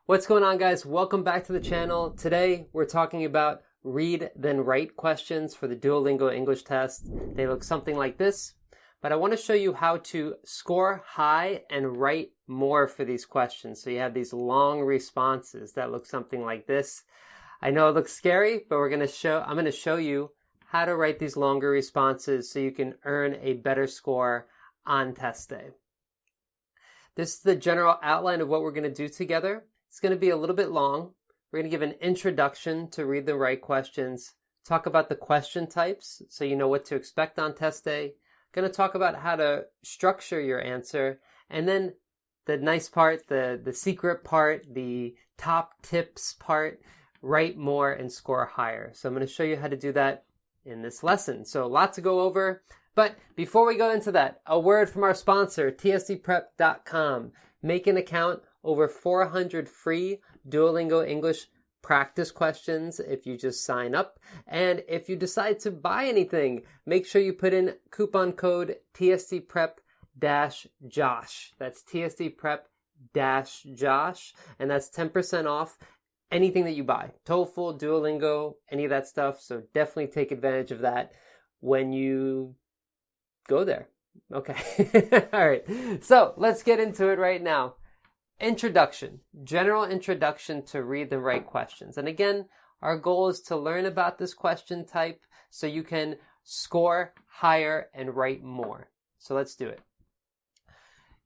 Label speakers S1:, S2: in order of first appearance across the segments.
S1: What's going on, guys? Welcome back to the channel. Today we're talking about read then write questions for the Duolingo English Test. They look something like this, but I want to show you how to score high and write more for these questions. So you have these long responses that look something like this. I know it looks scary, but I'm going to show you how to write these longer responses so you can earn a better score on test day. This is the general outline of what we're going to do together. It's going to be a little bit long. We're going to give an introduction to read the right questions, talk about the question types so you know what to expect on test day. Going to talk about how to structure your answer, and then the nice part, the secret part, the top tips part, write more and score higher. So I'm going to show you how to do that in this lesson. So a lot to go over, but before we go into that, a word from our sponsor, tstprep.com. Make an account. Over 400 free Duolingo English practice questions if you just sign up. And if you decide to buy anything, make sure you put in coupon code TST Prep-Josh. That's TST Prep-Josh. And that's 10% off anything that you buy. TOEFL, Duolingo, any of that stuff. So definitely take advantage of that when you go there. Okay. All right. So let's get into it right now. Introduction, general introduction to read and write questions. And again, our goal is to learn about this question type so you can score higher and write more. So let's do it.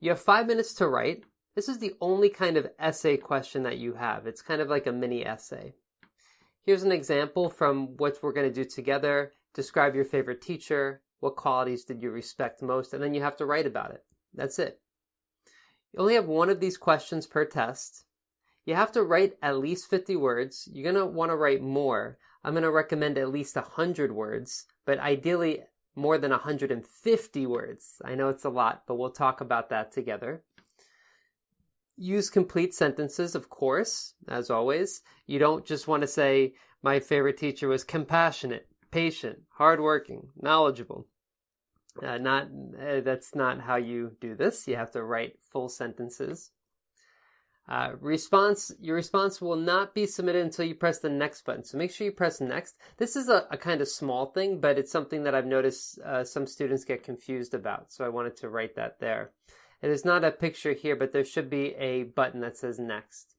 S1: You have 5 minutes to write. This is the only kind of essay question that you have. It's kind of like a mini essay. Here's an example from what we're going to do together. Describe your favorite teacher. What qualities did you respect most? And then you have to write about it. That's it. You only have one of these questions per test. You have to write at least 50 words. You're going to want to write more. I'm going to recommend at least 100 words, but ideally more than 150 words. I know it's a lot, but we'll talk about that together. Use complete sentences, of course, as always. You don't just want to say, my favorite teacher was compassionate, patient, hardworking, knowledgeable. That's not how you do this. You have to write full sentences. Your response will not be submitted until you press the next button. So make sure you press next. This is a kind of small thing, but it's something that I've noticed some students get confused about. So I wanted to write that there. It is not a picture here, but there should be a button that says next.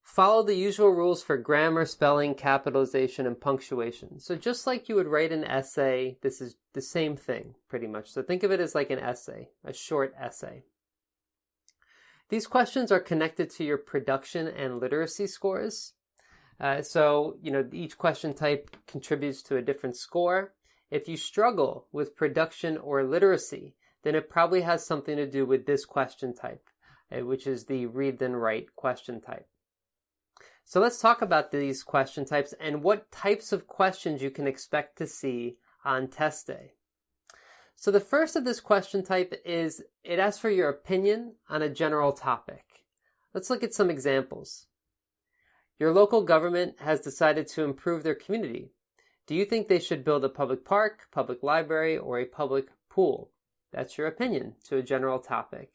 S1: Follow the usual rules for grammar, spelling, capitalization, and punctuation. So just like you would write an essay, this is the same thing, pretty much. So think of it as like an essay, a short essay. These questions are connected to your production and literacy scores. So each question type contributes to a different score. If you struggle with production or literacy, then it probably has something to do with this question type, which is the read then write question type. So let's talk about these question types and what types of questions you can expect to see on test day. So the first of this question type is, it asks for your opinion on a general topic. Let's look at some examples. Your local government has decided to improve their community. Do you think they should build a public park, public library, or a public pool? That's your opinion to a general topic.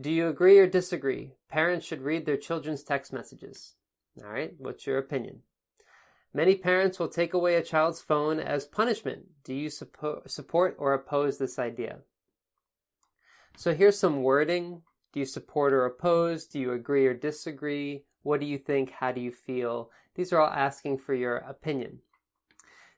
S1: Do you agree or disagree? Parents should read their children's text messages. All right, what's your opinion? Many parents will take away a child's phone as punishment. Do you support or oppose this idea? So here's some wording. Do you support or oppose? Do you agree or disagree? What do you think? How do you feel? These are all asking for your opinion.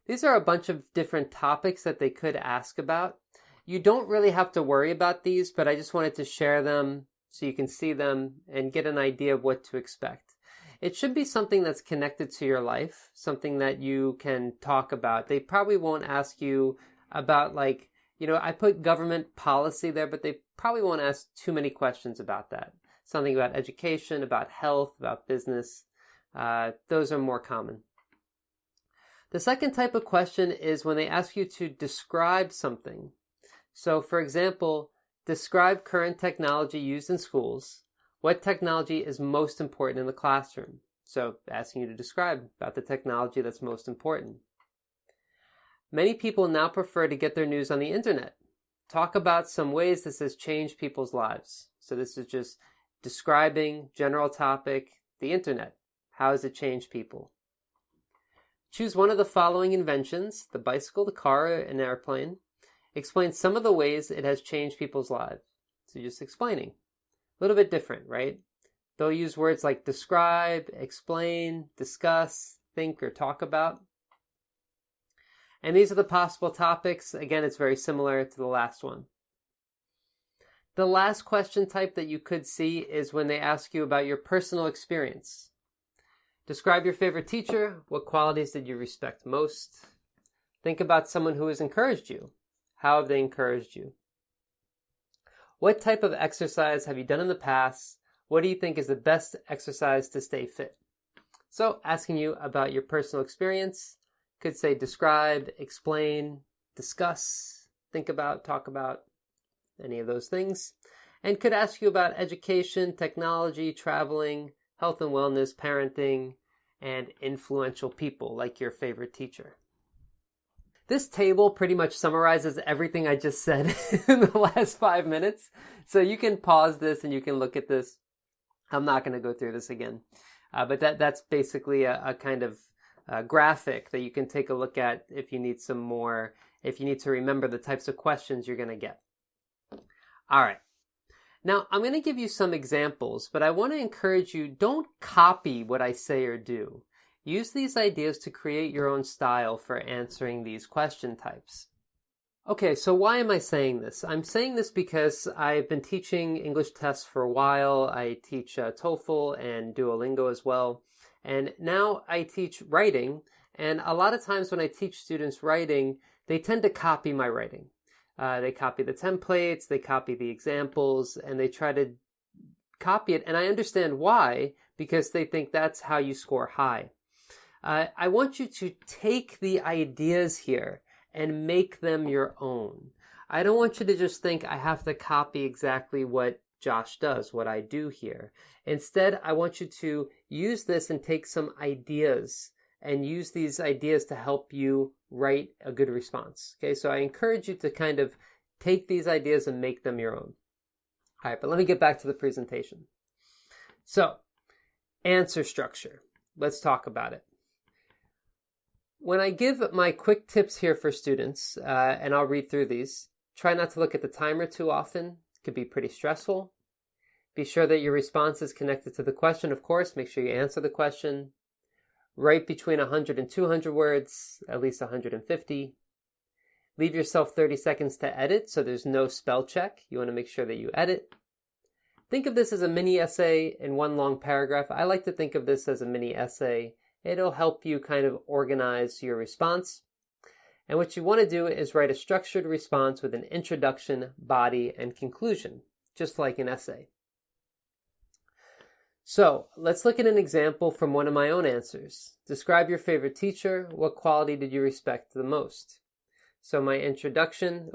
S1: These are a bunch of different topics that they could ask about. You don't really have to worry about these, but I just wanted to share them so you can see them and get an idea of what to expect. It should be something that's connected to your life, something that you can talk about. They probably won't ask you about I put government policy there, but they probably won't ask too many questions about that. Something about education, about health, about business. Those are more common. The second type of question is when they ask you to describe something. So, for example, describe current technology used in schools. What technology is most important in the classroom? So, asking you to describe about the technology that's most important. Many people now prefer to get their news on the internet. Talk about some ways this has changed people's lives. So this is just describing, general topic, the internet. How has it changed people? Choose one of the following inventions, the bicycle, the car, an airplane. Explain some of the ways it has changed people's lives. So just explaining. A little bit different, right? They'll use words like describe, explain, discuss, think, or talk about. And these are the possible topics. Again, it's very similar to the last one. The last question type that you could see is when they ask you about your personal experience. Describe your favorite teacher. What qualities did you respect most? Think about someone who has encouraged you. How have they encouraged you? What type of exercise have you done in the past? What do you think is the best exercise to stay fit? So, asking you about your personal experience. Could say describe, explain, discuss, think about, talk about, any of those things. And could ask you about education, technology, traveling, health and wellness, parenting, and influential people like your favorite teacher. This table pretty much summarizes everything I just said in the last 5 minutes. So you can pause this and you can look at this. I'm not going to go through this again. But that's basically a kind of graphic that you can take a look at if you need some more, if you need to remember the types of questions you're going to get. All right. Now, I'm going to give you some examples, but I want to encourage you, don't copy what I say or do. Use these ideas to create your own style for answering these question types. Okay, so why am I saying this? I'm saying this because I've been teaching English tests for a while. I teach TOEFL and Duolingo as well. And now I teach writing. And a lot of times when I teach students writing, they tend to copy my writing. They copy the templates, they copy the examples, and they try to copy it. And I understand why, because they think that's how you score high. I want you to take the ideas here and make them your own. I don't want you to just think I have to copy exactly what Josh does, what I do here. Instead, I want you to use this and take some ideas and use these ideas to help you write a good response. Okay, so I encourage you to kind of take these ideas and make them your own. All right, but let me get back to the presentation. So, answer structure. Let's talk about it. When I give my quick tips here for students, and I'll read through these, try not to look at the timer too often. It could be pretty stressful. Be sure that your response is connected to the question, of course. Make sure you answer the question. Write between 100 and 200 words, at least 150. Leave yourself 30 seconds to edit, so there's no spell check. You want to make sure that you edit. Think of this as a mini essay in one long paragraph. I like to think of this as a mini essay. It'll help you kind of organize your response. And what you want to do is write a structured response with an introduction, body, and conclusion, just like an essay. So let's look at an example from one of my own answers. Describe your favorite teacher. What quality did you respect the most? So my introduction,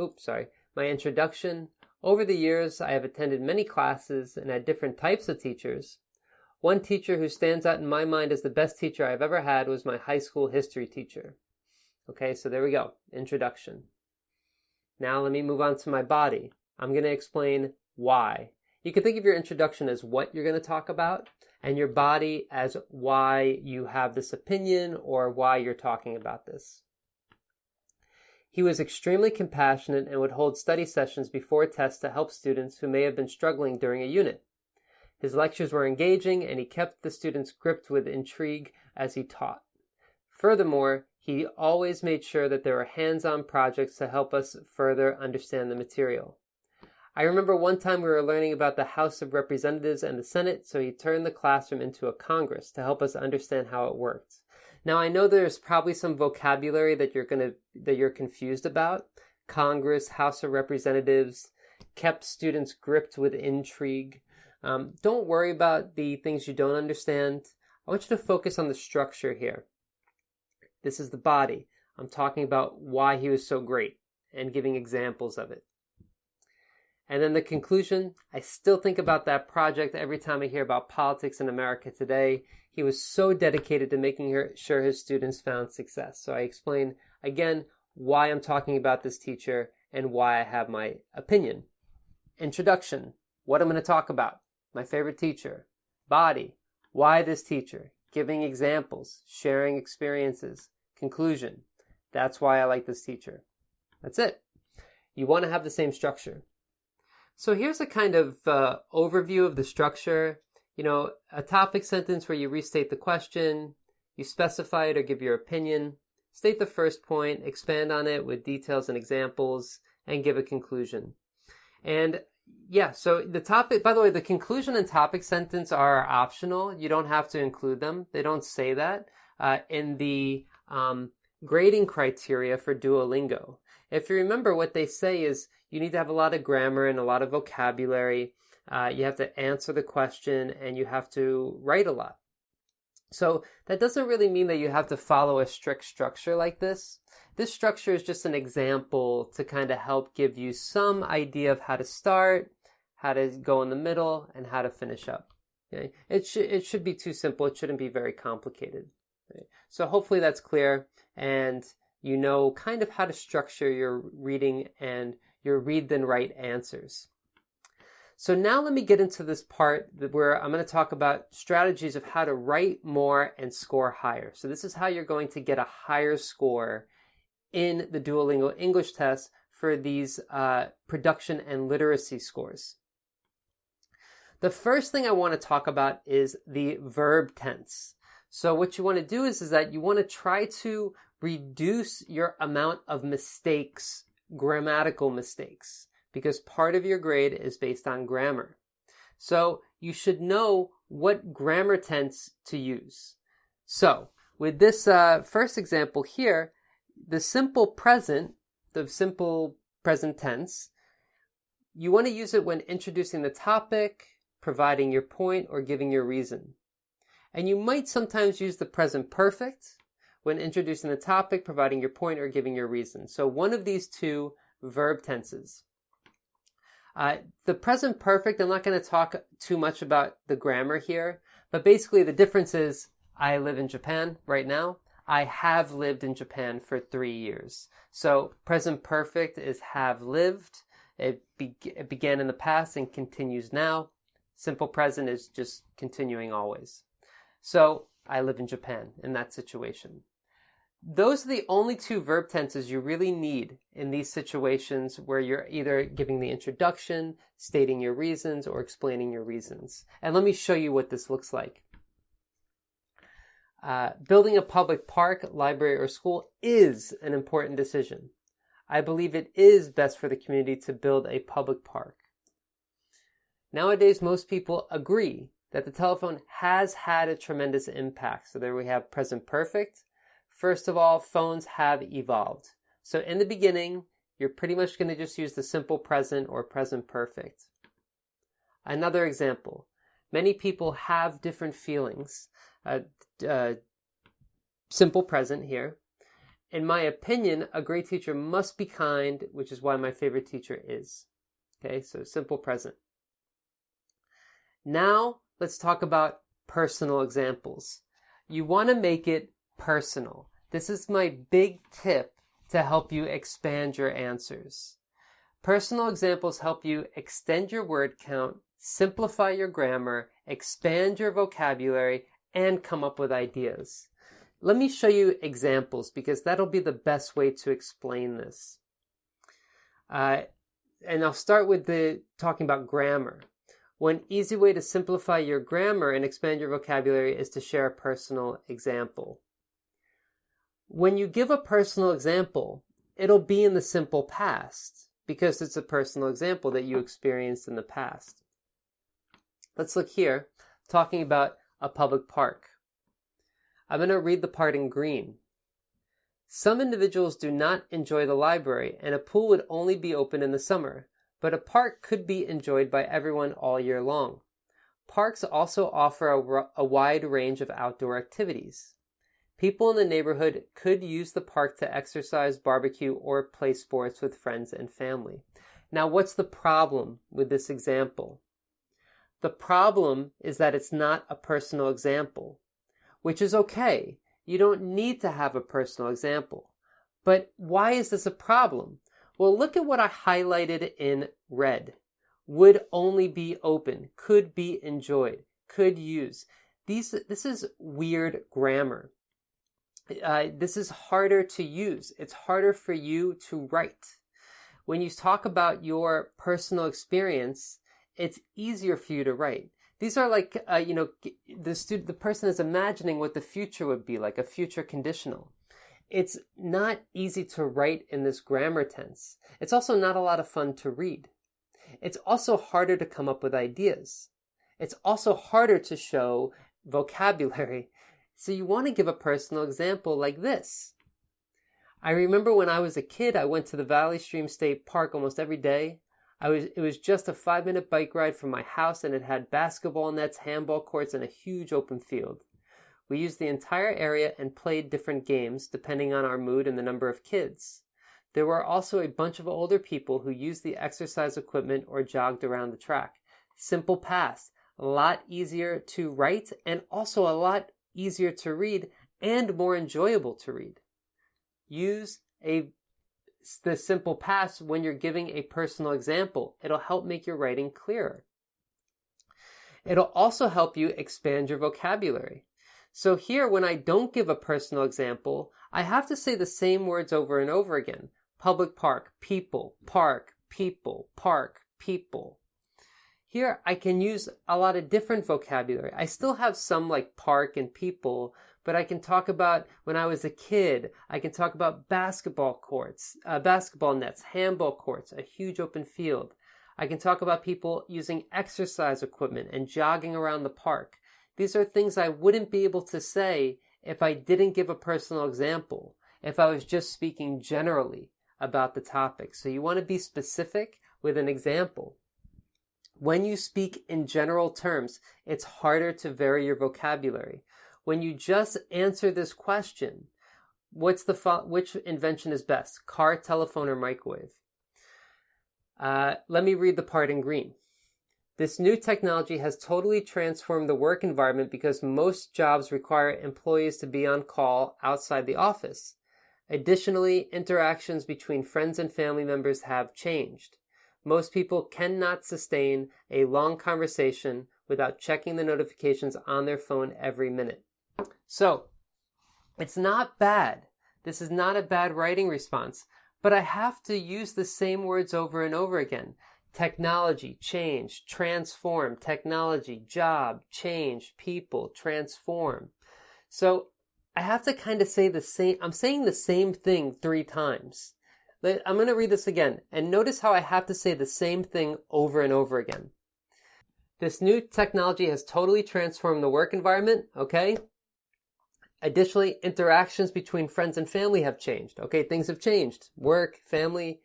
S1: over the years, I have attended many classes and had different types of teachers. One teacher who stands out in my mind as the best teacher I've ever had was my high school history teacher. Okay, so there we go, introduction. Now let me move on to my body. I'm going to explain why. You can think of your introduction as what you're going to talk about, and your body as why you have this opinion or why you're talking about this. He was extremely compassionate and would hold study sessions before tests to help students who may have been struggling during a unit. His lectures were engaging, and he kept the students gripped with intrigue as he taught. Furthermore, he always made sure that there were hands-on projects to help us further understand the material. I remember one time we were learning about the House of Representatives and the Senate, so he turned the classroom into a Congress to help us understand how it worked. Now, I know there's probably some vocabulary that you're confused about. Congress, House of Representatives, kept students gripped with intrigue. Don't worry about the things you don't understand. I want you to focus on the structure here. This is the body. I'm talking about why he was so great and giving examples of it. And then the conclusion, I still think about that project every time I hear about politics in America today. He was so dedicated to making sure his students found success. So I explain, again, why I'm talking about this teacher and why I have my opinion. Introduction, what I'm going to talk about. my favorite teacher. Body, why this teacher? Giving examples, sharing experiences. Conclusion, that's why I like this teacher. That's it. You want to have the same structure. So here's a kind of overview of the structure. A topic sentence where you restate the question, you specify it or give your opinion, state the first point, expand on it with details and examples, and give a conclusion. And yeah, so the topic, by the way, the conclusion and topic sentence are optional. You don't have to include them. They don't say that in the grading criteria for Duolingo. If you remember, what they say is you need to have a lot of grammar and a lot of vocabulary. You have to answer the question and you have to write a lot. So that doesn't really mean that you have to follow a strict structure like this. This structure is just an example to kind of help give you some idea of how to start, how to go in the middle, and how to finish up. Okay? It should be too simple. It shouldn't be very complicated. Okay? So hopefully that's clear, and you know kind of how to structure your reading and your read then write answers. So now let me get into this part where I'm going to talk about strategies of how to write more and score higher. So this is how you're going to get a higher score in the Duolingo English Test for these production and literacy scores. The first thing I want to talk about is the verb tense. So what you want to do is that you want to try to reduce your amount of mistakes, grammatical mistakes, because part of your grade is based on grammar. So you should know what grammar tense to use. So with this first example here, the simple present tense, you want to use it when introducing the topic, providing your point, or giving your reason. And you might sometimes use the present perfect when introducing the topic, providing your point, or giving your reason. So one of these two verb tenses. The present perfect, I'm not going to talk too much about the grammar here, but basically the difference is I live in Japan right now. I have lived in Japan for 3 years. So present perfect is have lived. It began in the past and continues now. Simple present is just continuing always. So I live in Japan in that situation. Those are the only two verb tenses you really need in these situations where you're either giving the introduction, stating your reasons, or explaining your reasons. And let me show you what this looks like. Building a public park, library, or school is an important decision. I believe it is best for the community to build a public park. Nowadays, most people agree that the telephone has had a tremendous impact. So there we have present perfect. First of all, phones have evolved. So in the beginning, you're pretty much going to just use the simple present or present perfect. Another example, many people have different feelings. Simple present here. In my opinion, a great teacher must be kind, which is why my favorite teacher is. Okay, so simple present. Now, let's talk about personal examples. You want to make it personal. This is my big tip to help you expand your answers. Personal examples help you extend your word count, simplify your grammar, expand your vocabulary, and come up with ideas. Let me show you examples because that'll be the best way to explain this. And I'll start with talking about grammar. One easy way to simplify your grammar and expand your vocabulary is to share a personal example. When you give a personal example, it'll be in the simple past because it's a personal example that you experienced in the past. Let's look here, talking about a public park. I'm going to read the part in green. Some individuals do not enjoy the library, and a pool would only be open in the summer, but a park could be enjoyed by everyone all year long. Parks also offer a wide range of outdoor activities. People in the neighborhood could use the park to exercise, barbecue, or play sports with friends and family. Now, what's the problem with this example? The problem is that it's not a personal example, which is okay. You don't need to have a personal example. But why is this a problem? Well, look at what I highlighted in red. would only be open, could be enjoyed, could use. This is weird grammar. This is harder to use. It's harder for you to write. When you talk about your personal experience, it's easier for you to write. These are like, the person is imagining what the future would be like, a future conditional. It's not easy to write in this grammar tense. It's also not a lot of fun to read. It's also harder to come up with ideas. It's also harder to show vocabulary. So you want to give a personal example like this. I remember when I was a kid, I went to the Valley Stream State Park almost every day. It was just a 5-minute bike ride from my house, and it had basketball nets, handball courts, and a huge open field. We used the entire area and played different games depending on our mood and the number of kids. There were also a bunch of older people who used the exercise equipment or jogged around the track. Simple past, a lot easier to write and also a lot easier to read and more enjoyable to read. Use the simple past when you're giving a personal example. It'll help make your writing clearer. It'll also help you expand your vocabulary. So here, when I don't give a personal example, I have to say the same words over and over again. Public park, people, park, people, park, people. Here, I can use a lot of different vocabulary. I still have some like park and people, but I can talk about when I was a kid. I can talk about basketball courts, basketball nets, handball courts, a huge open field. I can talk about people using exercise equipment and jogging around the park. These are things I wouldn't be able to say if I didn't give a personal example, if I was just speaking generally about the topic. So you want to be specific with an example. When you speak in general terms, it's harder to vary your vocabulary. When you just answer this question, which invention is best? Car, telephone, or microwave? Let me read the part in green. This new technology has totally transformed the work environment because most jobs require employees to be on call outside the office. Additionally, interactions between friends and family members have changed. Most people cannot sustain a long conversation without checking the notifications on their phone every minute. So, it's not bad. This is not a bad writing response, but I have to use the same words over and over again. Technology, change, transform, technology, job, change, people, transform. So I have to kind of say the same, I'm saying the same thing 3 times. I'm going to read this again, and notice how I have to say the same thing over and over again. This new technology has totally transformed the work environment, okay? Additionally, interactions between friends and family have changed. Okay, things have changed. Work, family.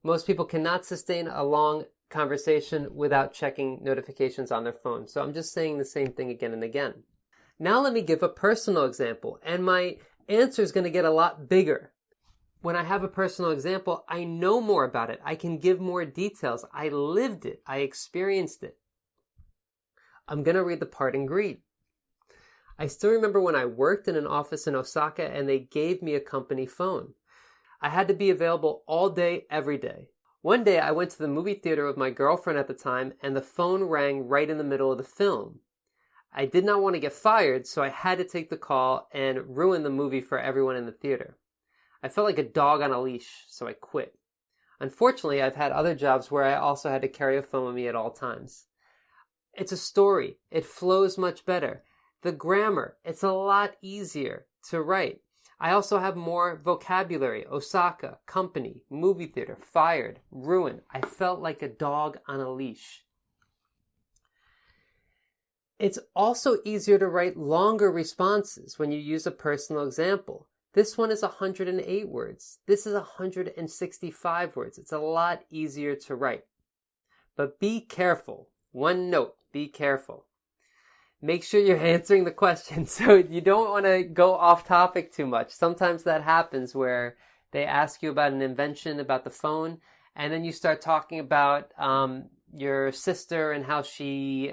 S1: Most people cannot sustain a long conversation without checking notifications on their phone. So I'm just saying the same thing again and again. Now let me give a personal example, and my answer is going to get a lot bigger. When I have a personal example, I know more about it. I can give more details. I lived it. I experienced it. I'm going to read the part in green. I still remember when I worked in an office in Osaka and they gave me a company phone. I had to be available all day, every day. One day I went to the movie theater with my girlfriend at the time and the phone rang right in the middle of the film. I did not want to get fired, so I had to take the call and ruin the movie for everyone in the theater. I felt like a dog on a leash, so I quit. Unfortunately, I've had other jobs where I also had to carry a phone with me at all times. It's a story. It flows much better. The grammar, it's a lot easier to write. I also have more vocabulary. Osaka, company, movie theater, fired, ruin. I felt like a dog on a leash. It's also easier to write longer responses when you use a personal example. This one is 108 words. This is 165 words. It's a lot easier to write. But be careful. One note, be careful. Make sure you're answering the question. So you don't want to go off topic too much. Sometimes that happens where they ask you about an invention, about the phone, and then you start talking about your sister and how she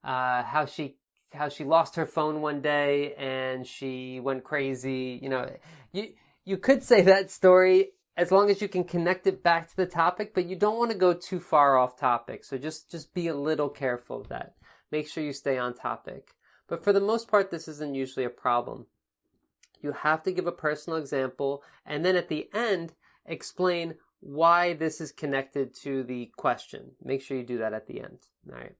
S1: lost her phone one day and she went crazy. You know, you could say that story as long as you can connect it back to the topic, but you don't want to go too far off topic. So just be a little careful of that. Make sure you stay on topic. But for the most part, this isn't usually a problem. You have to give a personal example, and then at the end, explain why this is connected to the question. Make sure you do that at the end. All right.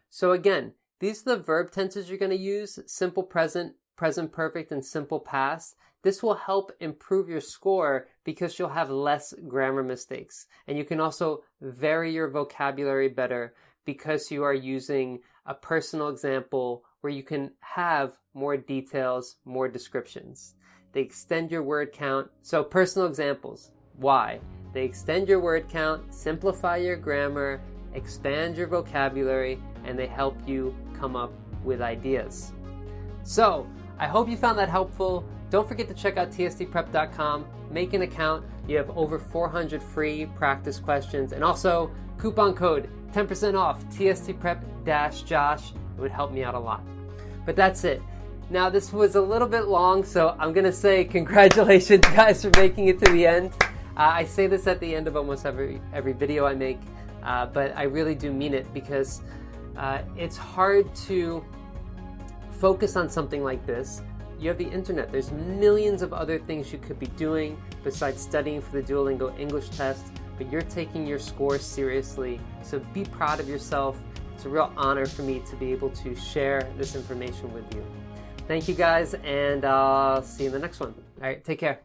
S1: So again, these are the verb tenses you're going to use: simple present, present perfect, and simple past. This will help improve your score because you'll have less grammar mistakes. And you can also vary your vocabulary better because you are using a personal example where you can have more details, more descriptions. They extend your word count. So personal examples. Why? They extend your word count, simplify your grammar, expand your vocabulary, and they help you come up with ideas. So, I hope you found that helpful. Don't forget to check out tstprep.com, make an account. You have over 400 free practice questions, and also coupon code 10% off tstprep-josh. It would help me out a lot. But that's it. Now, this was a little bit long, so I'm going to say congratulations, guys, for making it to the end. I say this at the end of almost every video I make, but I really do mean it because it's hard to focus on something like this. You have the internet. There's millions of other things you could be doing besides studying for the Duolingo English Test, but you're taking your score seriously, so be proud of yourself. It's a real honor for me to be able to share this information with you. Thank you, guys, and I'll see you in the next one. All right, take care.